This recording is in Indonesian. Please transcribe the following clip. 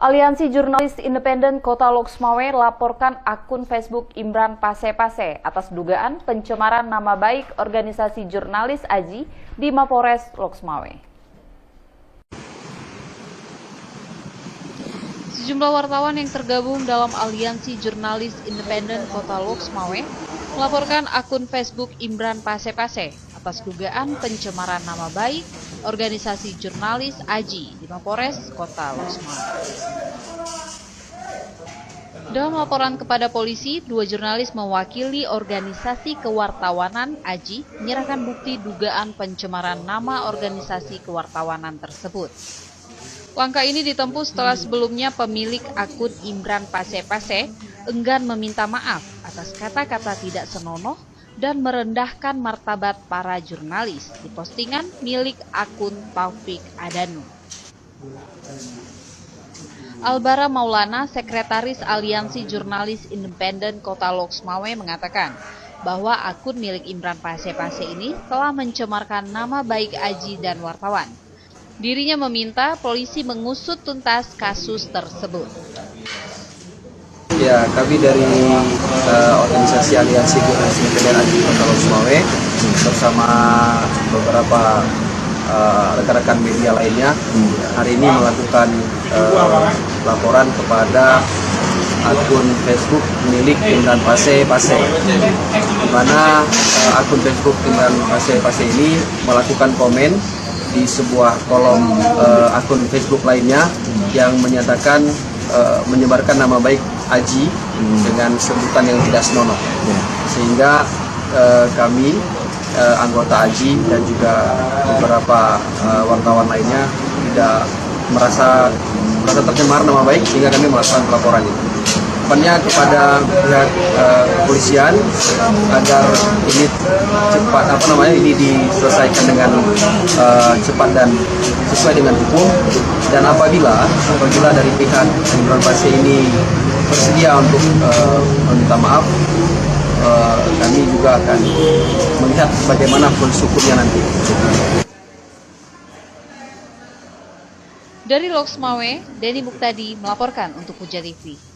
Aliansi Jurnalis Independen Kota Loksmawe laporkan akun Facebook Imran Pase-Pase atas dugaan pencemaran nama baik organisasi jurnalis AJI di Mapores Loksmawe. Sejumlah wartawan yang tergabung dalam Aliansi Jurnalis Independen Kota Loksmawe melaporkan akun Facebook Imran Pase-Pase atas dugaan pencemaran nama baik organisasi jurnalis AJI di Mapores Kota Loksmawe. Dalam laporan kepada polisi, dua jurnalis mewakili organisasi kewartawanan AJI menyerahkan bukti dugaan pencemaran nama organisasi kewartawanan tersebut. Langkah ini ditempuh setelah sebelumnya pemilik akun Imran Pase-Pase enggan meminta maaf atas kata-kata tidak senonoh dan merendahkan martabat para jurnalis di postingan milik akun Taufik Adanu. Albara Maulana, Sekretaris Aliansi Jurnalis Independen Kota Loksmawe mengatakan bahwa akun milik Imran Pase-Pase ini telah mencemarkan nama baik AJI dan wartawan. Dirinya meminta polisi mengusut tuntas kasus tersebut. Ya, kami dari organisasi Aliansi Jurnalis Independen AJI Kota Loksmawe bersama beberapa rekan-rekan media lainnya hari ini melakukan laporan kepada akun Facebook milik Imran Pase-Pase, di mana akun Facebook Imran Pase-Pase ini melakukan komen di sebuah kolom akun Facebook lainnya yang menyatakan menyebarkan nama baik AJI dengan sebutan yang tidak senonoh, sehingga kami anggota AJI dan juga beberapa wartawan lainnya tidak merasa tercemar nama baik, sehingga kami melakukan pelaporan ini. Depannya kepada pihak kepolisian agar ini cepat ini diselesaikan dengan cepat dan sesuai dengan hukum, dan apabila dari pihak Imran Pase ini bersedia untuk meminta maaf, kami juga akan melihat bagaimana proses hukumnya nanti. Dari Loksmawe, Denny Muktadi melaporkan untuk Puja TV.